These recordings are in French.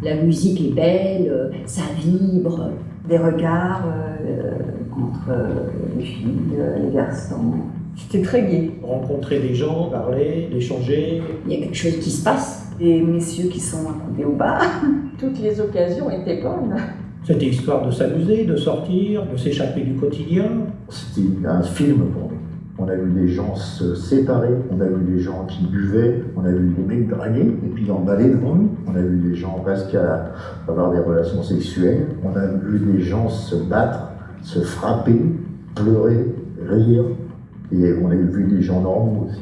La musique est belle, ça vibre. Des regards entre les filles, les garçons. C'était très gai. Rencontrer des gens, parler, échanger. Il y a quelque chose qui se passe. Des messieurs qui sont accoudés au bar. Toutes les occasions étaient bonnes. C'était histoire de s'amuser, de sortir, de s'échapper du quotidien. C'était un film pour nous. On a vu des gens se séparer, on a vu des gens qui buvaient, on a vu des mecs draguer et puis emballer devant nous. On a vu des gens presque avoir des relations sexuelles. On a vu des gens se battre, se frapper, pleurer, rire. Et on a vu des gens normaux aussi.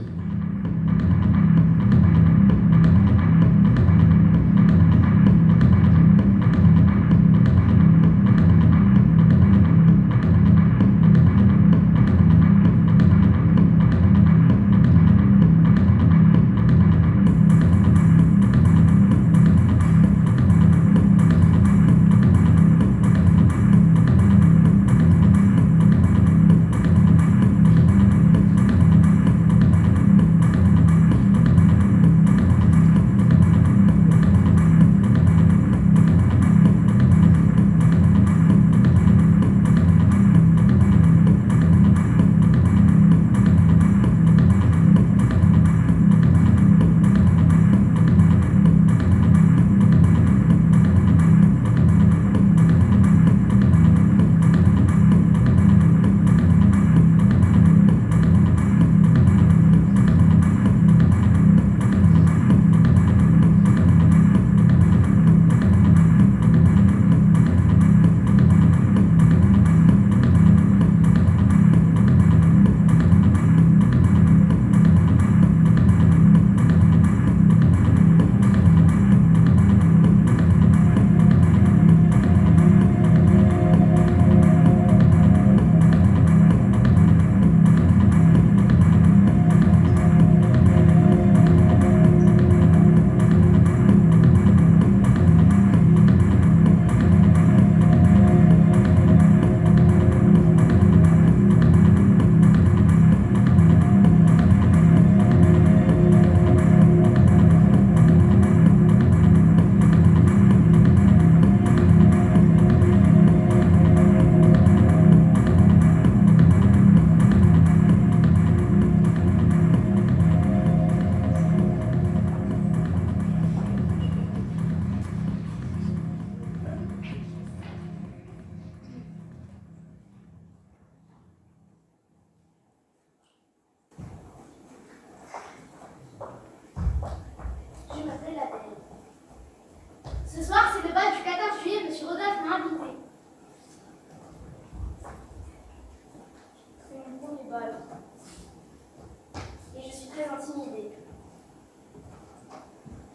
Ce soir, c'est le bal du 14 juillet, M. Rodolphe m'a invité. C'est mon premier bal. Et je suis très intimidée.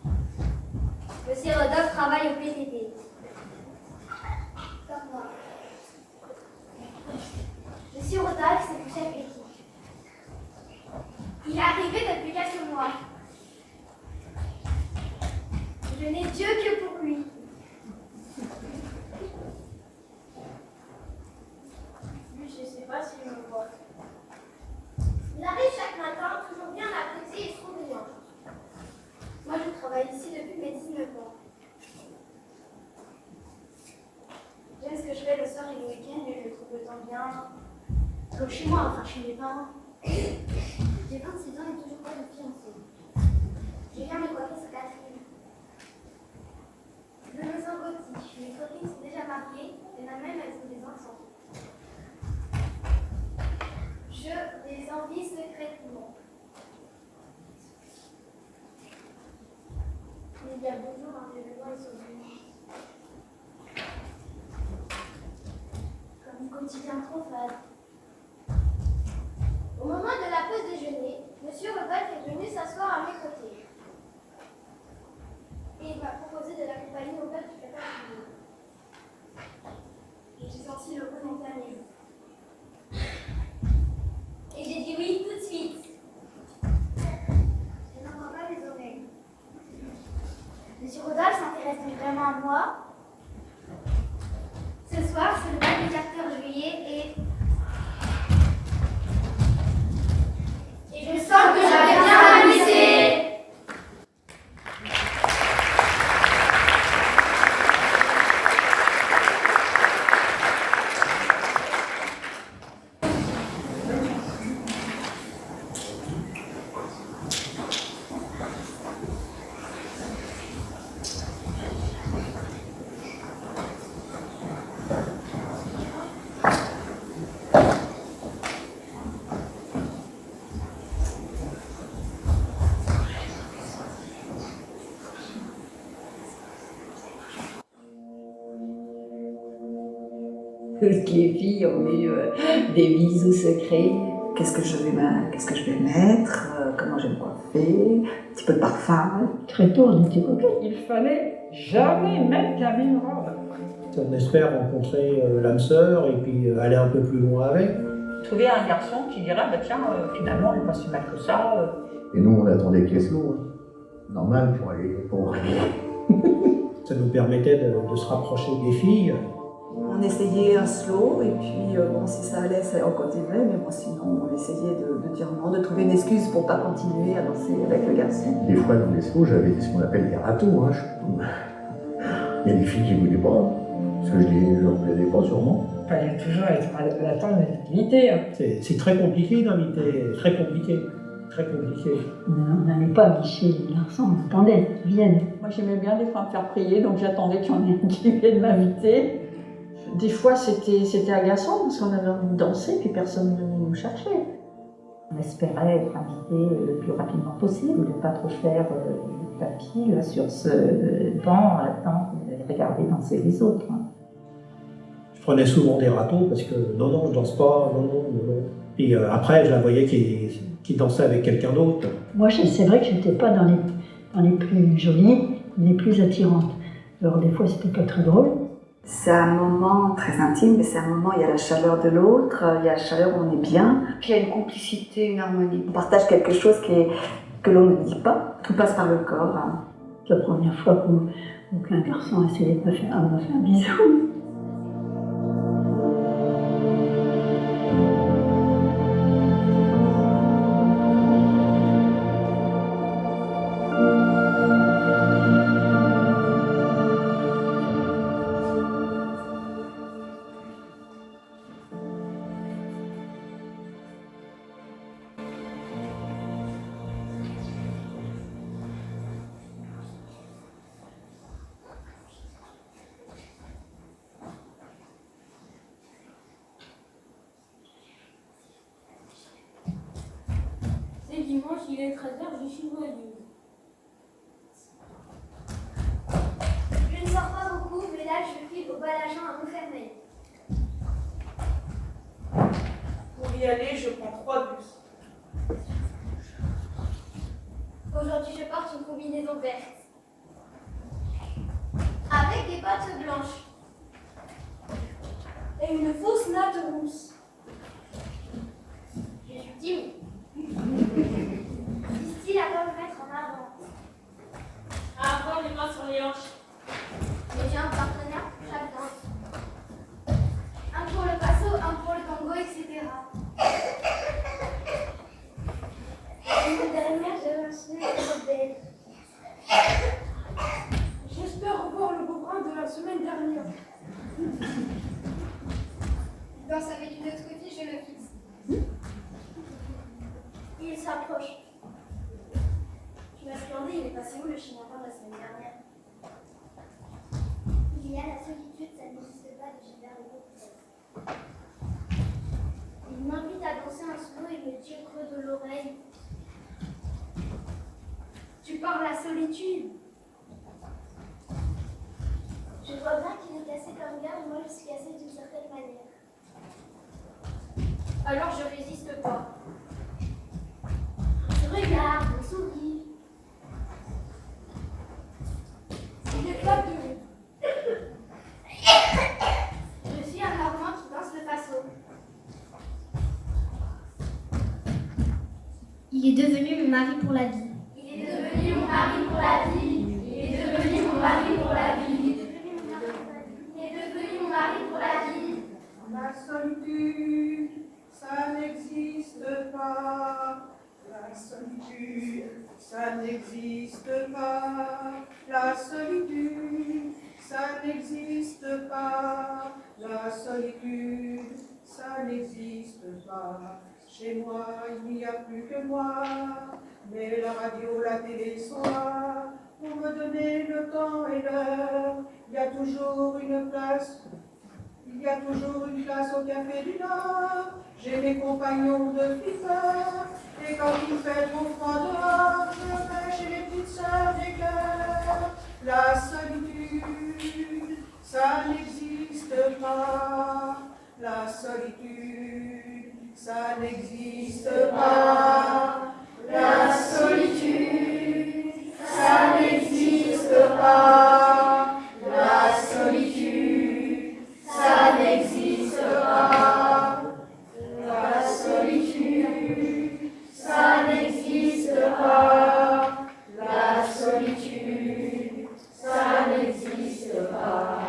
M. Rodolphe travaille au PTT. Comme moi. M. Rodolphe, c'est mon chef équipe. Il est arrivé depuis quelques mois. Je n'ai Dieu que pour lui. Lui, je ne sais pas s'il me voit. Il arrive chaque matin, toujours bien apprêté et souriant. Moi, je travaille ici depuis mes 19 ans. J'aime ce que je fais le soir et le week-end, mais je trouve le temps bien. Comme chez moi, enfin chez mes parents. J'ai 26 ans et toujours pas de fiancé. Je viens de coiffer sa quatrième. Je me sens gothique. Mes copines sont déjà mariées, et ma même elles ont des enfants. Je les envie secrètement. Il y a 2 jours, un événement est survenu. Comme un quotidien trop fade. Au moment de la pause déjeuner, M. Rodolphe est venu s'asseoir à mes côtés. Et il m'a proposé de l'accompagner au bal du 14 juillet. Et j'ai senti le coup monter à mes joues. Et j'ai dit oui tout de suite. Je n'entends pas mes oreilles. Monsieur Rodolphe s'intéresse vraiment à moi. Ce soir, c'est le bal du 14 juillet et je sens que j'avais bien amusé. Toutes les filles ont eu des bisous secrets. Qu'est-ce que je vais mettre, comment je vais me coiffer, un petit peu de parfum. Très tôt, on était coquettes. Il fallait jamais mettre la même robe. On espère rencontrer l'âme sœur et puis aller un peu plus loin avec. Trouver un garçon qui dira, bah tiens, finalement, elle n'est pas si mal que ça. Et nous, on attendait Keslo, hein. Normal pour aller pour Ça nous permettait de se rapprocher des filles. On essayait un slow et puis bon, si ça allait, on continuait, mais bon, sinon on essayait de dire non, de trouver une excuse pour pas continuer à danser avec le garçon. Des fois, dans les slows, j'avais ce qu'on appelle des râteaux. Hein. Il y a des filles qui ne voulaient pas, parce que je ne leur plaisais pas sûrement. Il fallait toujours être à l'attente de l'invité. C'est très compliqué d'inviter, très compliqué, très compliqué. On n'allait pas chez les garçons, on attendait qu'ils viennent. Moi, j'aimais bien des fois me faire prier, donc j'attendais qu'il y en ait un qui vienne m'inviter. Des fois, c'était agaçant parce qu'on avait envie de danser, puis personne ne venait nous chercher. On espérait être invité le plus rapidement possible, de ne pas trop faire tapis là, sur ce banc, attendre et regarder danser les autres. Je prenais souvent des râteaux parce que non, je danse pas, non. Et après, je la voyais qui dansait avec quelqu'un d'autre. Moi, c'est vrai que j'étais pas dans les plus jolies, les plus attirantes. Alors des fois, c'était pas très drôle. C'est un moment très intime, mais c'est un moment où il y a la chaleur de l'autre, il y a la chaleur où on est bien. Puis il y a une complicité, une harmonie. On partage quelque chose que l'on ne dit pas, tout passe par le corps. Hein. La première fois qu'un garçon a essayé de me faire un bisou. C'est dimanche, il est 13h, je suis joyeuse. Je ne sors pas beaucoup, mais là je file au bal agent à Montfermeil. Pour y aller, je prends 3 bus. Aujourd'hui, je porte une combinaison verte. Avec des bottes blanches. Et une fausse natte rousse. Je suis timide. Difficile à pas me mettre en avant. À avoir les mains sur les hanches. Mais j'ai un partenaire pour chaque danse. Un pour le passo, un pour le tango, etc. L'année dernière, j'avais un souvenir belle. J'espère revoir le beau brin de la semaine dernière. Il danse avec une autre fille, je le fixe. Il s'approche. Tu m'as demandé, il est passé où le chien lapin de la semaine dernière? Il y a la solitude, ça n'existe pas de Gilbert Legault. Il m'invite à danser un solo et me dit au creux de l'oreille: tu parles la solitude. Je vois bien qu'il est cassé comme gars, et moi je suis cassée d'une certaine manière. Alors je résiste pas. Je regarde, je souris. Il éclate de rire. Je suis un Normand qui danse le passo. Il est devenu mon mari pour la vie. Il est devenu mon mari pour la vie. Il est devenu mon mari pour la vie. Il est devenu mon mari pour la vie. La solitude, ça n'existe pas. La solitude, ça n'existe pas. La solitude, ça n'existe pas. La solitude, ça n'existe pas. Chez moi, il n'y a plus que moi, mais la radio, la télé sont là pour me donner le temps et l'heure. Il y a toujours une place. Il y a toujours une place au Café du Nord. J'ai mes compagnons de FIFA. Et quand il fait trop froid dehors, je vais chez les petites sœurs des cœurs. La solitude, ça n'existe pas. la solitude, ça n'existe pas. La solitude, ça n'existe pas. La solitude, ça n'existe pas. La solitude, ça n'existe pas. La solitude, ça n'existe pas.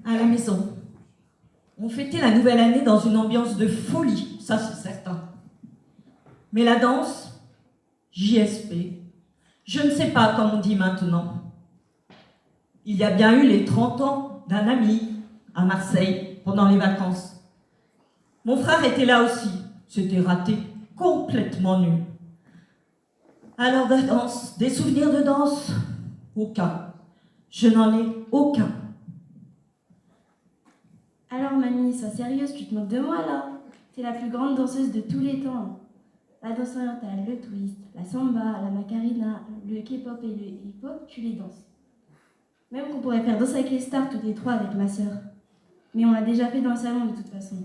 À la maison, on fêtait la nouvelle année dans une ambiance de folie, ça c'est certain. Mais la danse, JSP, je ne sais pas comme on dit maintenant. Il y a bien eu les 30 ans d'un ami à Marseille pendant les vacances. Mon frère était là aussi, c'était raté, complètement nul. Alors de danse, des souvenirs de danse? Aucun. Je n'en ai aucun. Alors mamie, sois sérieuse, tu te moques de moi là. T'es la plus grande danseuse de tous les temps. La danse orientale, le twist, la samba, la macarena, le K-pop et le hip-hop, tu les danses. Même qu'on pourrait faire danser avec les stars toutes les trois avec ma sœur. Mais on l'a déjà fait dans le salon de toute façon.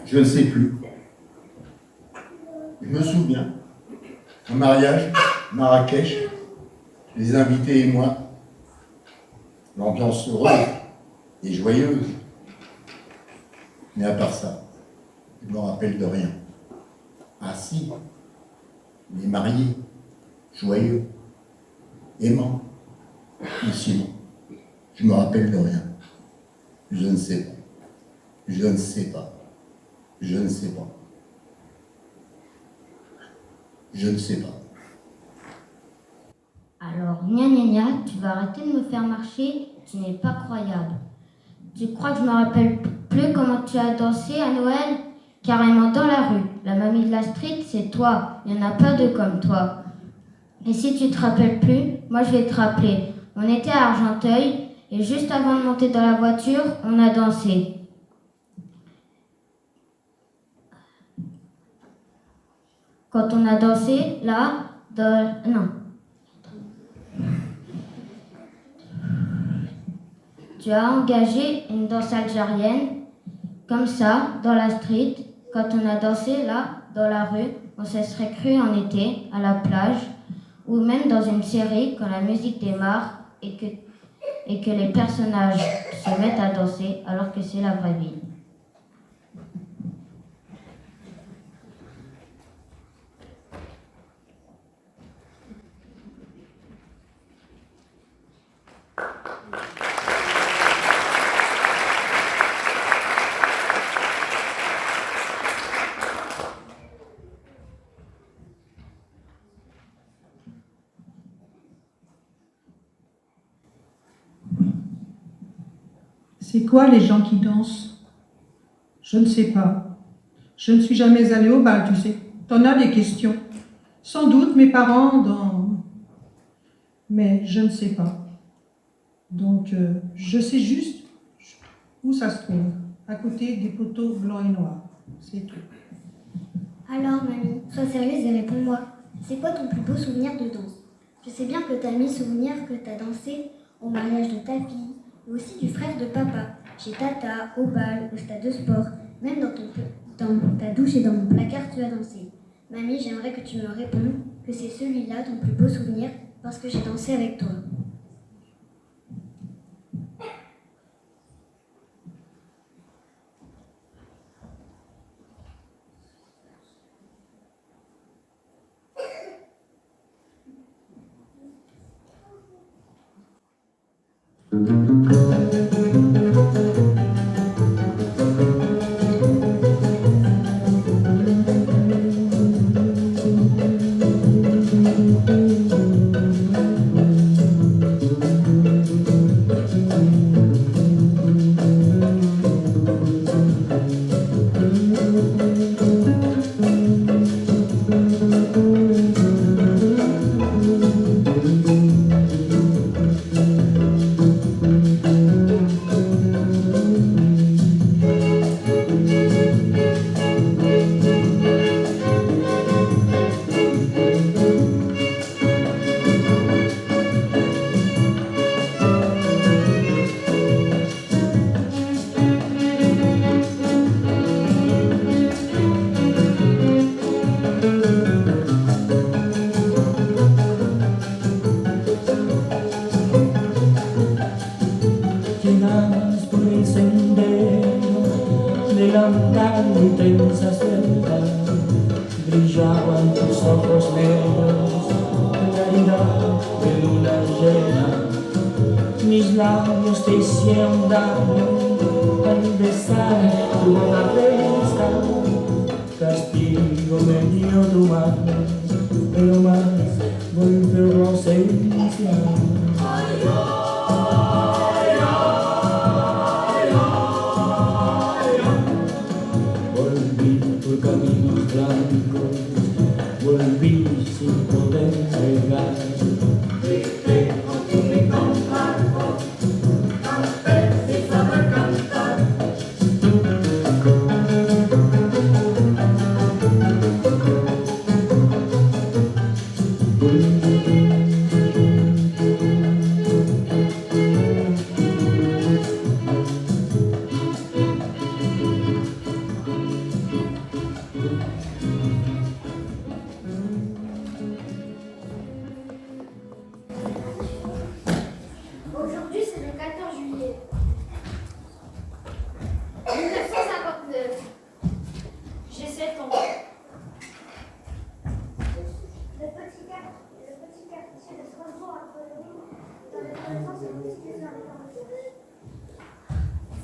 Je ne sais plus. Je me souviens, un mariage, Marrakech, les invités et moi, l'ambiance heureuse et joyeuse. Mais à part ça, je ne me rappelle de rien. Ah si, les mariés, joyeux, aimants, mais sinon, je me rappelle de rien. Je ne sais pas. Je ne sais pas. Je ne sais pas. Je ne sais pas. Alors, gna gna gna, tu vas arrêter de me faire marcher, tu n'es pas croyable. Tu crois que je me rappelle plus comment tu as dansé à Noël? Carrément dans la rue. La mamie de la street, c'est toi. Il n'y en a pas deux comme toi. Et si tu te rappelles plus, moi je vais te rappeler. On était à Argenteuil et juste avant de monter dans la voiture, on a dansé. Quand on a dansé, là, non. Tu as engagé une danse algérienne, comme ça, dans la street. Quand on a dansé, là, dans la rue, on se serait cru en été, à la plage, ou même dans une série, quand la musique démarre et que les personnages se mettent à danser alors que c'est la vraie vie. C'est quoi les gens qui dansent? Je ne sais pas. Je ne suis jamais allée au bal, tu sais. T'en as des questions. Sans doute mes parents dans... Mais je ne sais pas. Donc, je sais juste où ça se trouve. À côté des poteaux blancs et noirs. C'est tout. Alors, mamie, sois sérieuse et réponds-moi. C'est quoi ton plus beau souvenir de danse? Je sais bien que t'as mis souvenir que t'as dansé au mariage de ta fille, mais aussi du frère de papa, chez Tata, au bal, au stade de sport, même dans ta douche et dans mon placard, tu as dansé. Mamie, j'aimerais que tu me répondes que c'est celui-là ton plus beau souvenir parce que j'ai dansé avec toi.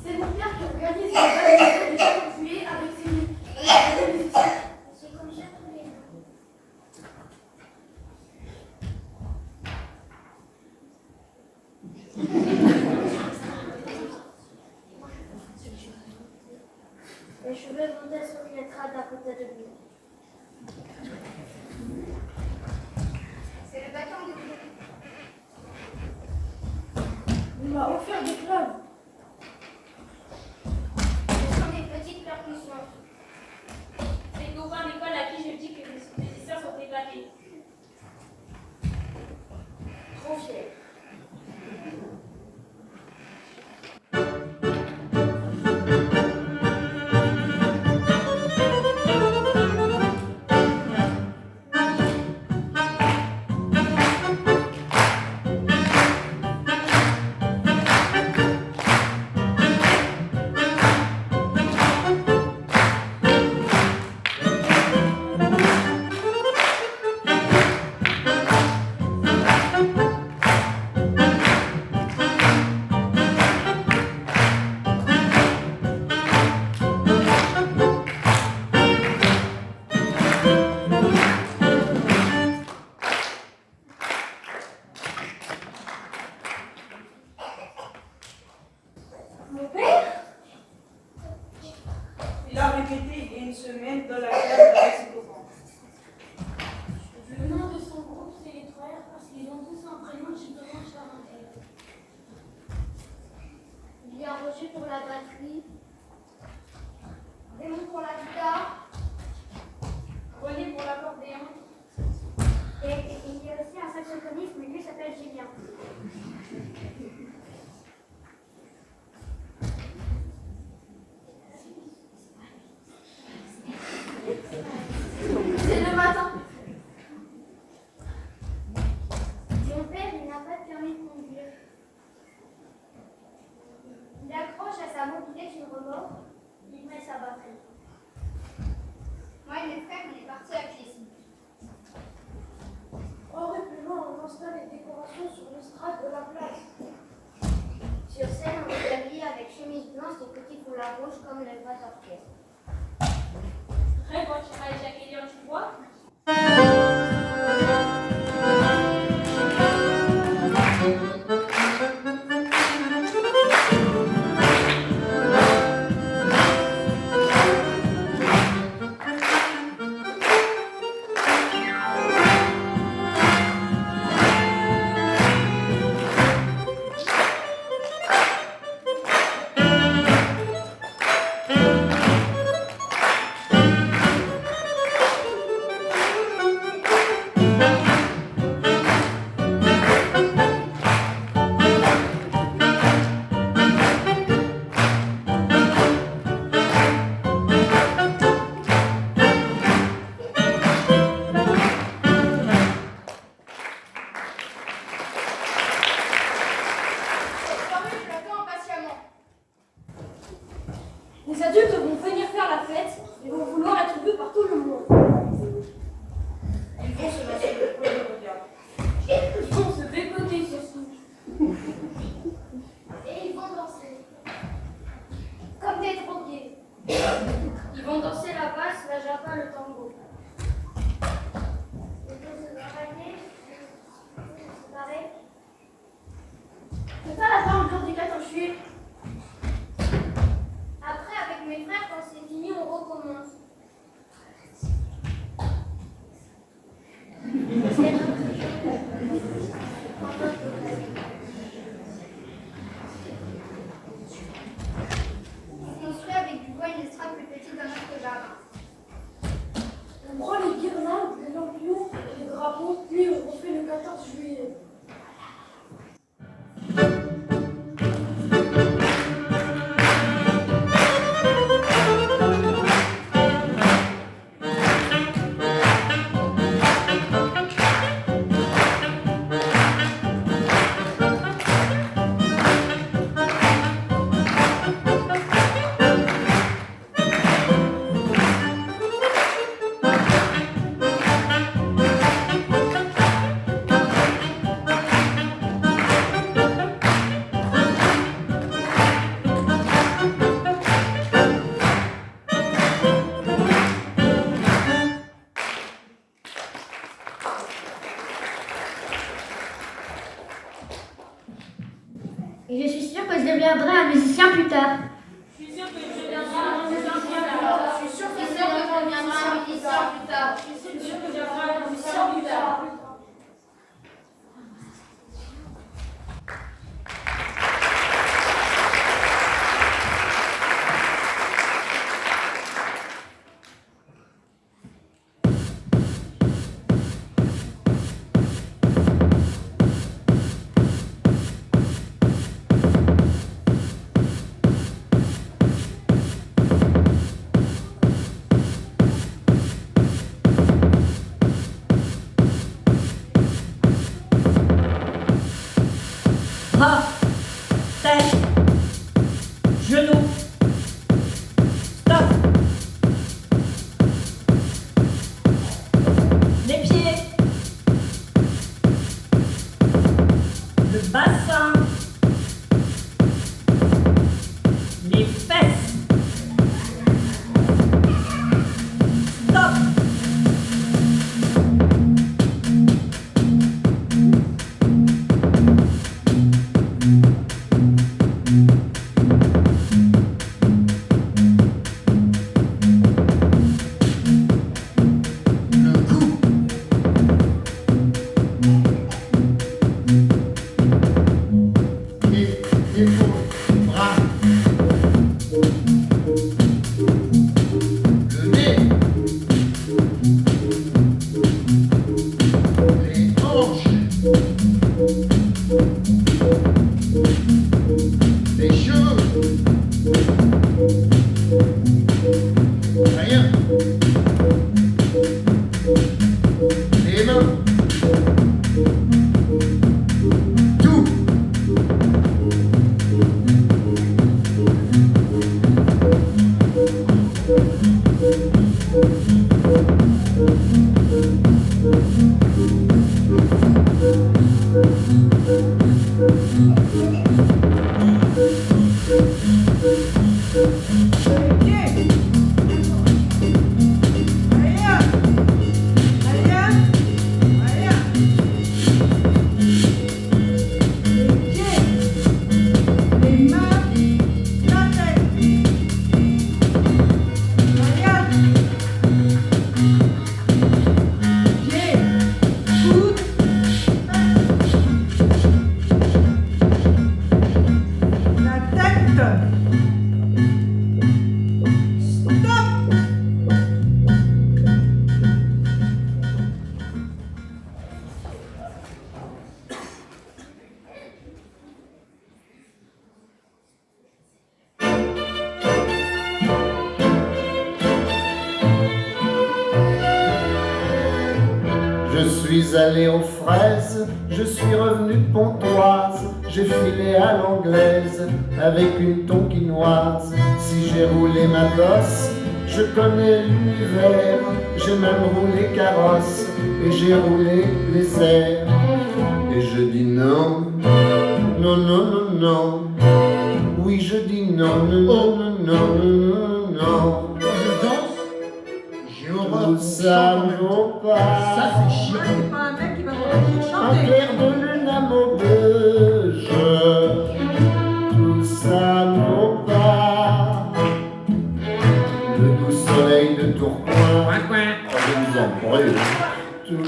C'est mon père qui organise le bal de juillet avec ses musiciens. C'est comme ça tous les ans. Les cheveux montaient sur une étrade à côté de lui. C'est le bâton de Dieu. Il m'a offert des clubs. Ce sont des petites percussions. Les copains d'école à qui je dis que mes dessins sont éclatés. Trop fier. Mon père? Il a répété il y a une semaine dans la classe avec ses copains. Le nom de son groupe, c'est les Frères parce qu'ils ont tous un prénom qui commence par un F. Il y a Roger pour la batterie, Raymond pour la guitare, René pour l'accordéon. et il y a aussi un saxophoniste, mais lui s'appelle Julien. C'est le matin. Mon père, il n'a pas de permis de conduire. Il accroche à sa mobilette une remorque, il met sa batterie. Moi et mes frères, on est partis à Clécy. Hors et plus loin, on installe les décorations sur l'estrade de la place. Sur scène, on est habillés avec chemise blanche et petits foulards rouges comme les vrais orchestres. Après, quand tu vas éjaculer, tu vois? Les adultes vont venir faire la fête et vont vouloir être vus par tout le monde. Ils vont se lancer le premier regard. Ils vont se décoter surtout. Et ils vont danser. Comme des drogués. Ils vont danser la basse, la java, le tango. Ils vont se draguer, se barrer. C'est ça la fin du handicap en chute. Après, avec mes frères, quand c'est fini, on recommence. C'est Genoux. Stop. Les pieds. Le bassin. Les fesses. Stop. Je suis allé aux fraises, je suis revenu de Pontoise, j'ai filé à l'anglaise avec une tonkinoise. Si j'ai roulé ma bosse, je connais l'univers, j'ai même roulé carrosse et j'ai roulé les airs. Et je dis non, non, non, non, non. Oui, je dis non, non, non, non, non, non, non. Tout ça ne vaut pas. Ça c'est chiant. C'est pas un mec qui va revenir Un chanter. clair de lune à Maubeuge. Tout ça ne vaut pas. Le doux soleil de Tourcoing. Oh, je vous en prie. Tout...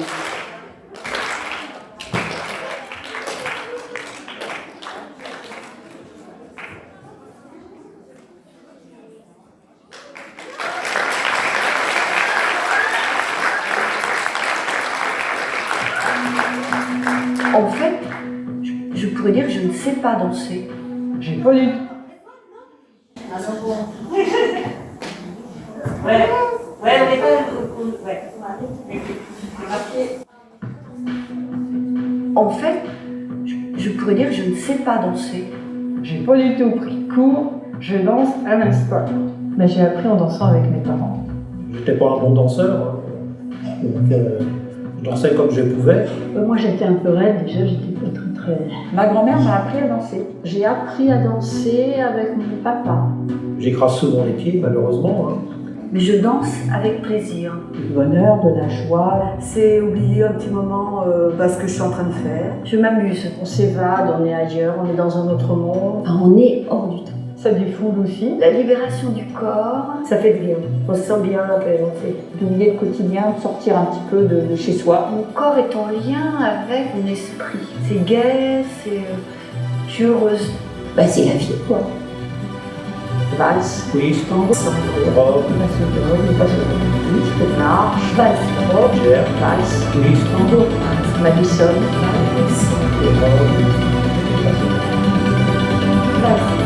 En fait, je pourrais dire que je ne sais pas danser. J'ai pas du tout. En fait, je pourrais dire que je ne sais pas danser. J'ai pas du tout pris cours, je danse à l'instant. Mais j'ai appris en dansant avec mes parents. J'étais pas un bon danseur, donc je dansais comme je pouvais. Moi j'étais un peu raide, déjà j'étais pas très... Ma grand-mère m'a appris à danser. J'ai appris à danser avec mon papa. J'écrase souvent les pieds, malheureusement. Mais je danse avec plaisir. Du bonheur, de la joie. C'est oublier un petit moment ce que je suis en train de faire. Je m'amuse. On s'évade, on est ailleurs, on est dans un autre monde. Enfin, on est hors du temps. Ça défoule aussi. La libération du corps, ça fait du bien. On se sent bien après danser. D'oublier le quotidien, de sortir un petit peu de chez soi. Mon corps est en lien avec mon esprit. C'est gai, je suis heureuse. Bah, c'est la vie, quoi. Valse, Twist, tango, robe, marche, Valse, robe, jazz, valse, twist, tango, Madison, robe, valse.